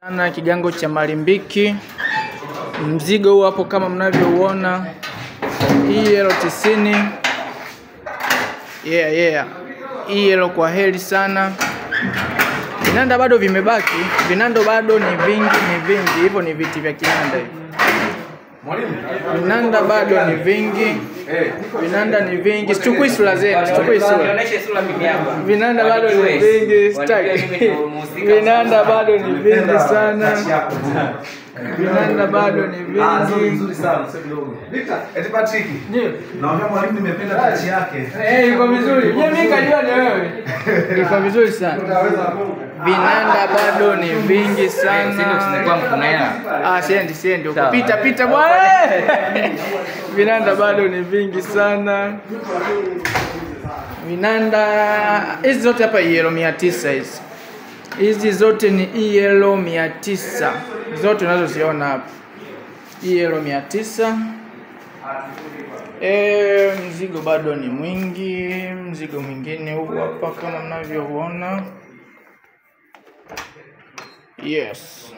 Sana kigango cha Malimbiki. Mzigo huu hapo kama mnavyouona. EL90. EL kwa heri sana. Vinanda bado vimebaki. Vinando bado ni vingi. Hivyo ni viti vya kinanda hivi. Vinanda bado ni vingi. Vinanda ni vingi. Sichukui sura zenu, sichukui sura. Vinanda bado ni vingi. Vinanda bado ni vingi sana. Vinanda bado ni vingi. Nzuri sana, sasa kidogo. Eti Patrick. Ndio. Naomba mwalimu nimependa touch yake. Iko vizuri. Mimi kajua ni wewe. Iko vizuri sana. Vinanda bado ni vingi sana. Siendi huko. Pita bwana. Vinanda bado ni vingi sana. Vinanda hizi zote hapa EL900 hizi. Hizi zote ni EL900. Zote unazoziona hapa. EL900. Mzigo bado ni mwingi. Mzigo mwingine huu hapa kama mnavyoona. Yes.